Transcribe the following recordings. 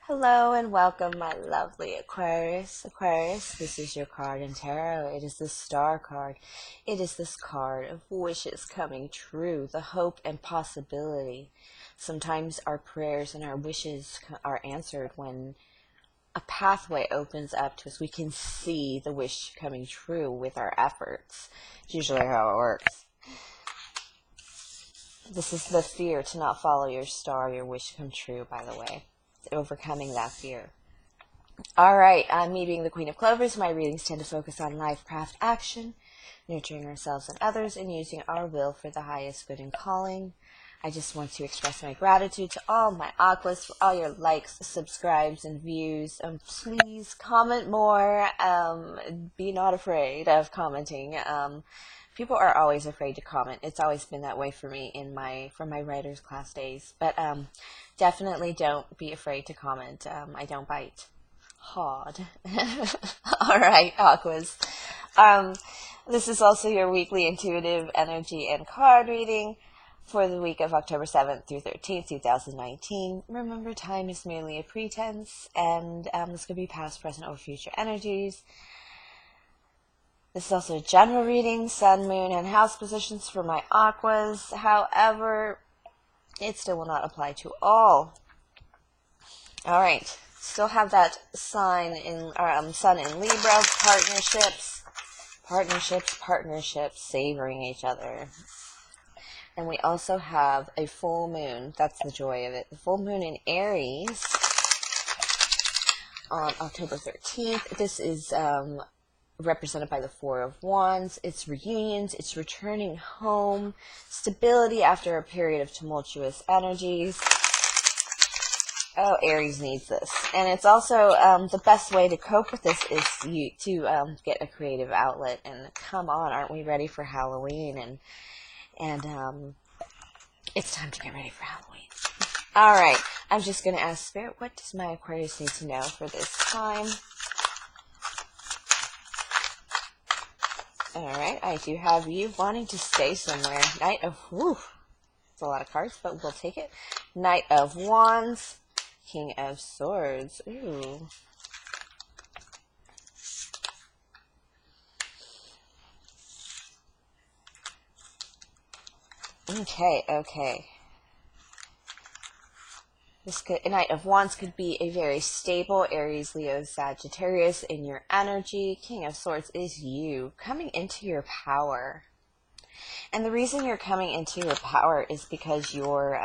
Hello and welcome, my lovely Aquarius. Aquarius, this is your card in tarot. It is the Star card. It is this card of wishes coming true, the hope and possibility. Sometimes our prayers and our wishes are answered when a pathway opens up to us. We can see the wish coming true with our efforts. It's usually how it works. This is the fear to not follow your star, your wish come true, by the way. It's overcoming that fear. All right, me being the Queen of Clovers, my readings tend to focus on life, craft, action, nurturing ourselves and others, and using our will for the highest good and calling. I just want to express my gratitude to all my Aquas for all your likes, subscribes, and views. Please comment more. Be not afraid of commenting. People are always afraid to comment. It's always been that way for me from my writer's class days. But definitely don't be afraid to comment. I don't bite hard. All right, Aquas. This is also your weekly intuitive energy and card reading for the week of October 7th through 13th, 2019. Remember, time is merely a pretense, and this could be past, present, or future energies. This is also a general reading, sun, moon, and house positions for my Aquas. However, it still will not apply to all. All right, still have that sun in Libra, partnerships, savoring each other. And we also have a full moon. That's the joy of it. The full moon in Aries on October 13th. This is represented by the Four of Wands. It's reunions. It's returning home. Stability after a period of tumultuous energies. Oh, Aries needs this. And it's also the best way to cope with this is to get a creative outlet. And come on, aren't we ready for Halloween? And it's time to get ready for Halloween. All right, I'm just going to ask Spirit, what does my Aquarius need to know for this time? All right, I do have you wanting to stay somewhere. It's a lot of cards, but we'll take it. Knight of Wands, King of Swords. Ooh. Okay. Knight of Wands could be a very stable Aries, Leo, Sagittarius in your energy. King of Swords is you coming into your power. And the reason you're coming into your power is because you're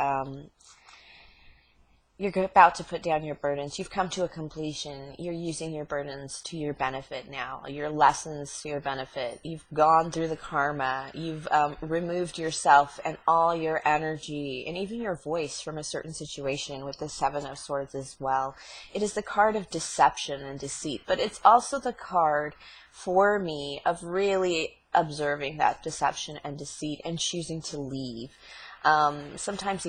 about to put down your burdens. You've come to a completion. You're using your burdens to your benefit now, your lessons to your benefit. You've gone through the karma. You've removed yourself and all your energy and even your voice from a certain situation with the Seven of Swords as well. It is the card of deception and deceit, but it's also the card for me of really observing that deception and deceit and choosing to leave. Sometimes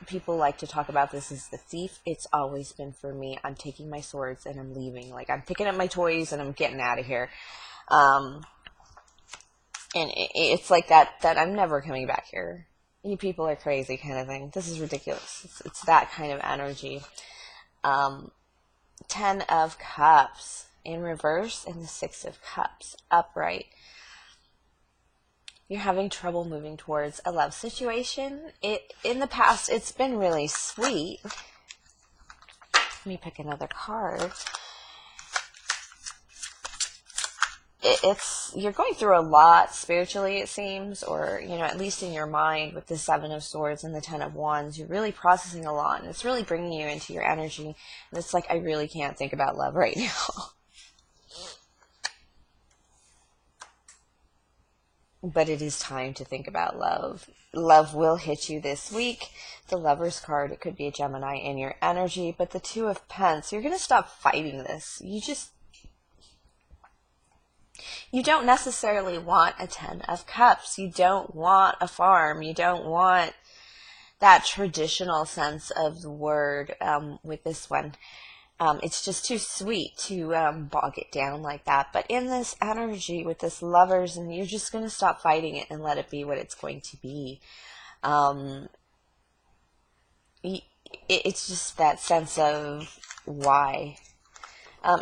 people like to talk about this as the thief. It's always been for me. I'm taking my swords and I'm leaving. Like, I'm picking up my toys and I'm getting out of here. And it's like that I'm never coming back here. You people are crazy kind of thing. This is ridiculous. It's that kind of energy. 10 of Cups in reverse and the 6 of Cups upright. You're having trouble moving towards a love situation. In the past, it's been really sweet. Let me pick another card. You're going through a lot spiritually, it seems, or, at least in your mind with the 7 of Swords and the 10 of Wands. You're really processing a lot, and it's really bringing you into your energy. And it's like, I really can't think about love right now. But it is time to think about love. Love will hit you this week. The Lover's card, it could be a Gemini in your energy, but the 2 of Pence, you're going to stop fighting this. You don't necessarily want a 10 of Cups. You don't want a farm. You don't want that traditional sense of the word with this one. It's just too sweet to bog it down like that. But in this energy with this Lovers, and you're just going to stop fighting it and let it be what it's going to be. It's just that sense of why.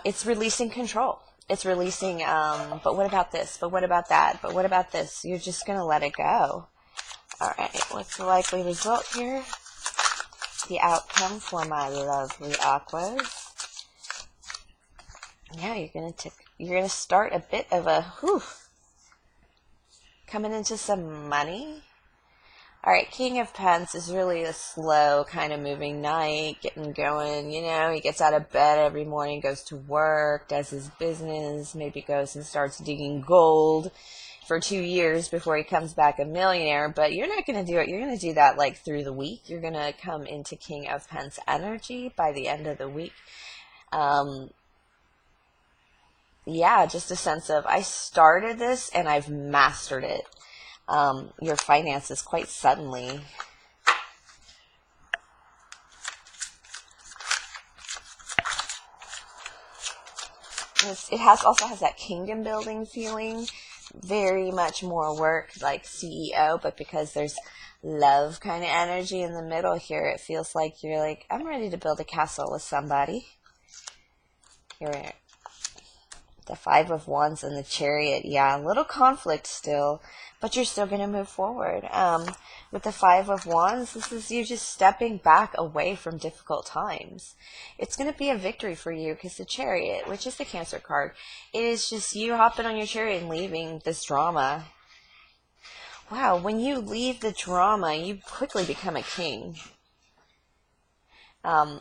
It's releasing control. It's releasing, but what about this? But what about that? But what about this? You're just going to let it go. All right, what's the likely result here? The outcome for my lovely Aquas. Yeah, you're gonna start a bit of a coming into some money. All right, King of Pence is really a slow kind of moving knight, getting going. You know, he gets out of bed every morning, goes to work, does his business, maybe goes and starts digging gold for 2 years before he comes back a millionaire. But you're not going to do it. You're going to do that like through the week. You're going to come into King of Pence energy by the end of the week. Yeah, just a sense of, I started this and I've mastered it. Your finances quite suddenly. It also has that kingdom building feeling. Very much more work, like CEO, but because there's love kind of energy in the middle here, it feels like you're like, I'm ready to build a castle with somebody. Here, the Five of Wands and the Chariot. Yeah, a little conflict still, but you're still going to move forward. With the Five of Wands, this is you just stepping back away from difficult times. It's going to be a victory for you because the Chariot, which is the Cancer card, it is just you hopping on your chariot and leaving this drama. Wow, when you leave the drama, you quickly become a king.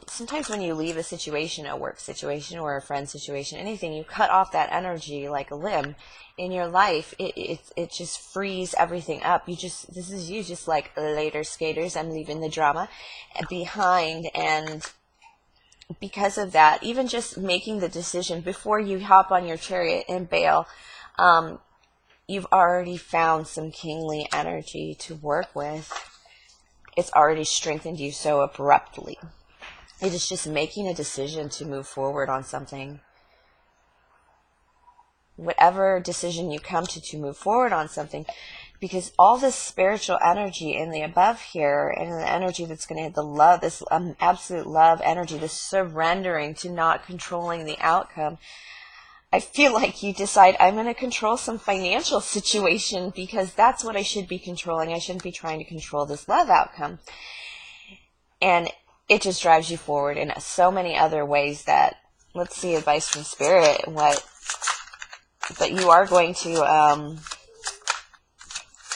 Sometimes when you leave a situation, a work situation or a friend situation, anything, you cut off that energy like a limb in your life. It just frees everything up. This is you just like later skaters. I'm leaving the drama behind. And because of that, even just making the decision before you hop on your chariot and bail, you've already found some kingly energy to work with. It's already strengthened you so abruptly. It is just making a decision to move forward on something. Whatever decision you come to move forward on something, because all this spiritual energy in the above here, and the energy that's going to hit the love, this absolute love energy, this surrendering to not controlling the outcome. I feel like you decide, I'm going to control some financial situation because that's what I should be controlling. I shouldn't be trying to control this love outcome. And it just drives you forward in so many other ways that, let's see, advice from Spirit, but you are going to,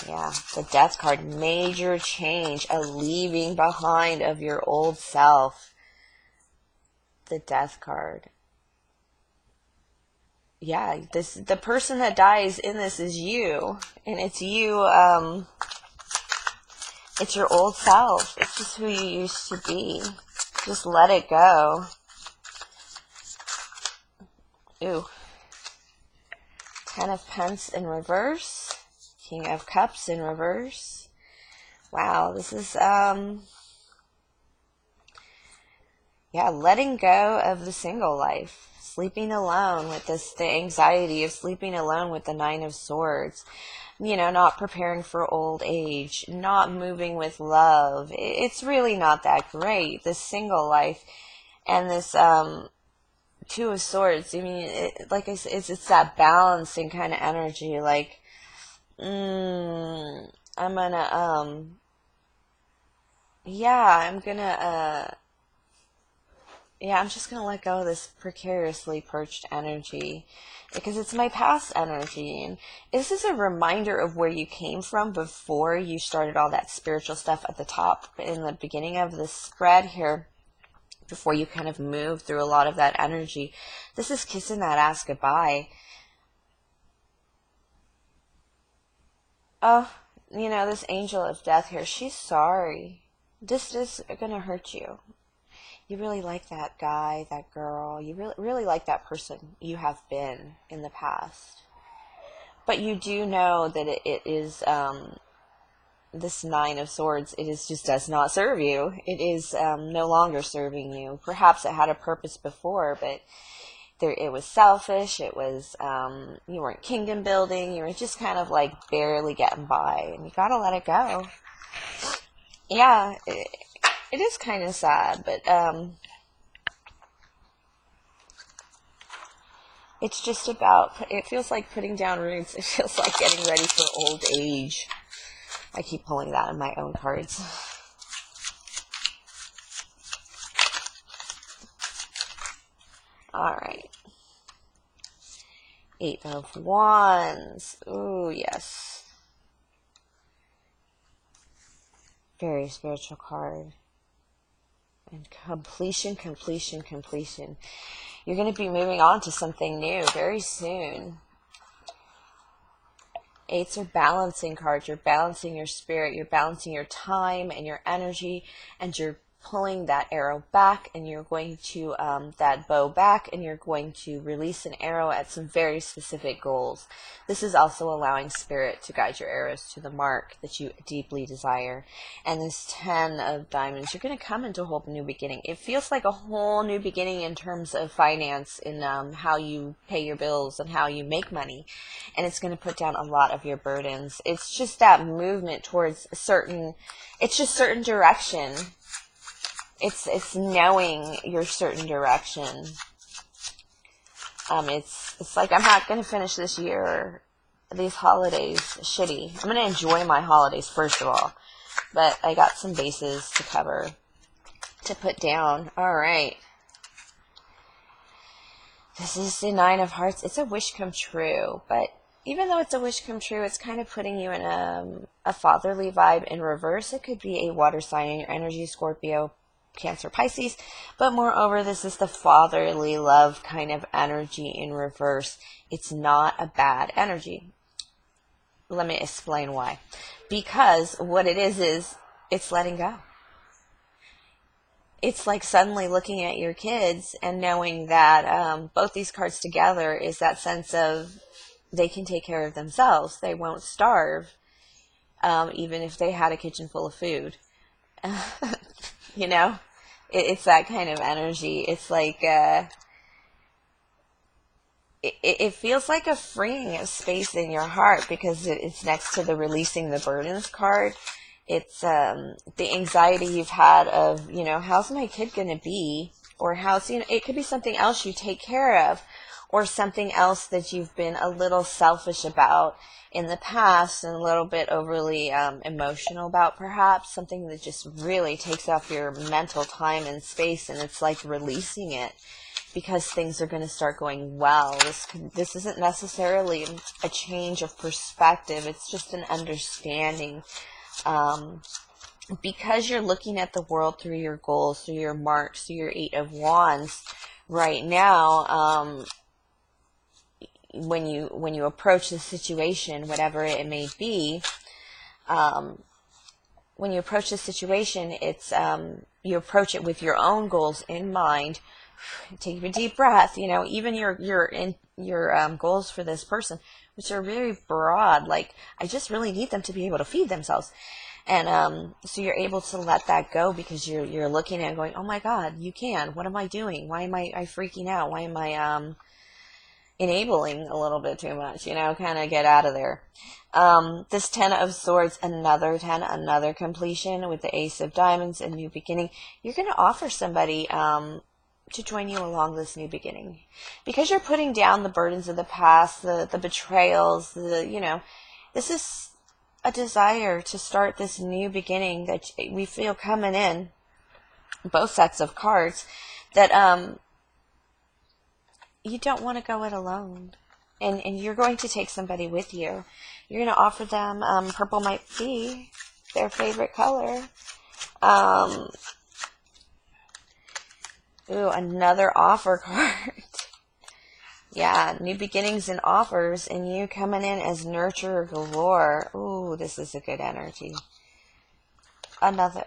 the Death card, major change, a leaving behind of your old self. The Death card. Yeah, the person that dies in this is you, and it's you, it's your old self. It's just who you used to be. Just let it go. Ooh. Ten of Pence in reverse. King of Cups in reverse. Wow, this is, letting go of the single life. Sleeping alone with the anxiety of sleeping alone with the Nine of Swords. Not preparing for old age, not moving with love. It's really not that great, this single life. And this Two of Swords, I mean, like I said, it's that balancing kind of energy, like, I'm just going to let go of this precariously perched energy because it's my past energy. And this is a reminder of where you came from before you started all that spiritual stuff at the top in the beginning of the spread here, before you kind of move through a lot of that energy. This is kissing that ass goodbye. Oh, this angel of death here, she's sorry. This is going to hurt you. You really like that guy, that girl. You really like that person you have been in the past. But you do know that it is, this Nine of Swords, just does not serve you. It is no longer serving you. Perhaps it had a purpose before, but it was selfish. It was, you weren't kingdom building. You were just kind of like barely getting by. And you gotta let it go. Yeah, it is kind of sad, but It's just about, it feels like putting down roots. It feels like getting ready for old age. I keep pulling that in my own cards. All right. 8 of Wands. Ooh, yes. Very spiritual card. And completion, completion, completion. You're going to be moving on to something new very soon. 8s are balancing cards. You're balancing your spirit. You're balancing your time and your energy. And you're pulling that arrow back. And you're going to, that bow back. And you're going to release an arrow at some very specific goals. This is also allowing spirit to guide your arrows to the mark that you deeply desire. And this 10 of diamonds, you're going to come into a whole new beginning. It feels like a whole new beginning in terms of finance, in how you pay your bills and how you make money. And it's going to put down a lot of your burdens. It's just that movement towards a certain, it's just certain direction. It's knowing your certain direction. It's like, I'm not going to finish this year, these holidays, shitty. I'm going to enjoy my holidays, first of all. But I got some bases to cover, to put down. All right. This is the 9 of Hearts. It's a wish come true. But even though it's a wish come true, it's kind of putting you in a fatherly vibe in reverse. It could be a water sign in your energy, Scorpio, Cancer, Pisces, but moreover, this is the fatherly love kind of energy in reverse. It's not a bad energy. Let me explain why. Because what it is it's letting go. It's like suddenly looking at your kids and knowing that both these cards together is that sense of they can take care of themselves. They won't starve, even if they had a kitchen full of food. You know? It's that kind of energy. It's like, it feels like a freeing of space in your heart, because it's next to the releasing the burdens card. It's the anxiety you've had of, how's my kid going to be? Or how's, it could be something else you take care of, or something else that you've been a little selfish about in the past and a little bit overly emotional about, perhaps. Something that just really takes up your mental time and space, and it's like releasing it because things are going to start going well. This isn't necessarily a change of perspective. It's just an understanding. Because you're looking at the world through your goals, through your marks, through your 8 of Wands right now, when you approach the situation, whatever it may be, when you approach the situation, it's you approach it with your own goals in mind. Take a deep breath. Even your goals for this person, which are very broad. Like, I just really need them to be able to feed themselves, and so you're able to let that go because you're looking at it going, oh my God, you can. What am I doing? Why am I freaking out? Why am I enabling a little bit too much, kind of get out of there. This 10 of Swords, another 10, another completion with the Ace of Diamonds, a new beginning. You're going to offer somebody to join you along this new beginning, because you're putting down the burdens of the past, the betrayals, this is a desire to start this new beginning that we feel coming in, both sets of cards, that you don't want to go it alone. And you're going to take somebody with you. You're going to offer them, purple might be their favorite color. Ooh, another offer card. Yeah, new beginnings and offers, and you coming in as nurturer galore. Ooh, this is a good energy.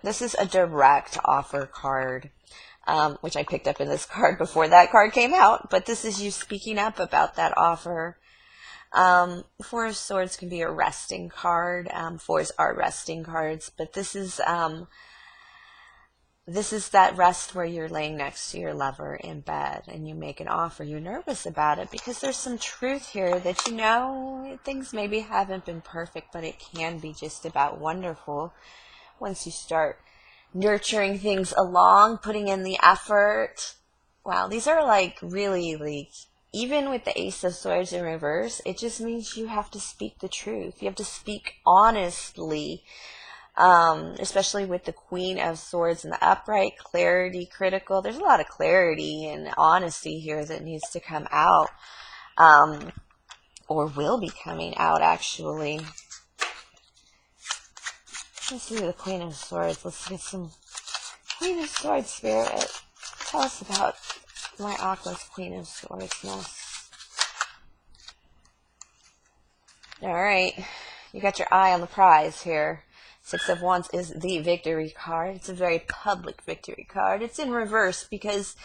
This is a direct offer card. Which I picked up in this card before that card came out, but this is you speaking up about that offer. 4 of Swords can be a resting card. 4s are resting cards, but this is that rest where you're laying next to your lover in bed and you make an offer. You're nervous about it because there's some truth here that things maybe haven't been perfect, but it can be just about wonderful once you start nurturing things along, putting in the effort. Wow, these are like really, like, even with the Ace of Swords in reverse, it just means you have to speak the truth. You have to speak honestly, especially with the Queen of Swords in the upright, clarity, critical. There's a lot of clarity and honesty here that needs to come out, or will be coming out, actually. Let's see the Queen of Swords. Let's get some Queen of Swords spirit. Tell us about my Aquarius Queen of Swords. Alright, you got your eye on the prize here. Six of Wands is the victory card. It's a very public victory card. It's in reverse because...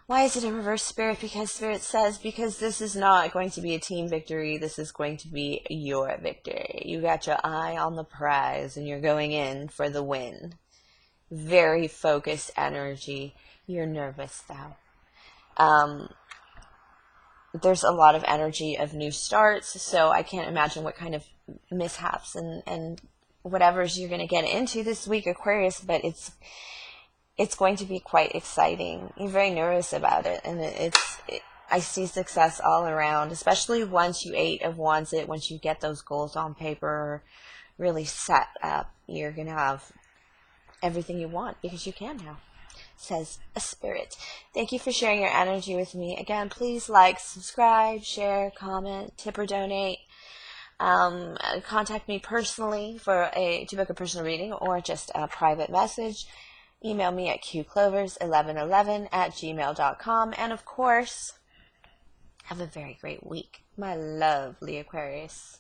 Why is it in reverse, Spirit? Because Spirit says, because this is not going to be a team victory. This is going to be your victory. You got your eye on the prize and you're going in for the win. Very focused energy. You're nervous, though. There's a lot of energy of new starts, so I can't imagine what kind of mishaps and whatever's you're going to get into this week, Aquarius, but it's going to be quite exciting. You're very nervous about it, and I see success all around, especially once you Eight of Wands it, once you get those goals on paper really set up, you're going to have everything you want, because you can now, says a Spirit. Thank you for sharing your energy with me. Again, please like, subscribe, share, comment, tip or donate. Contact me personally to book a personal reading or just a private message. Email me at qclovers1111@gmail.com. And of course, have a very great week, my lovely Aquarius.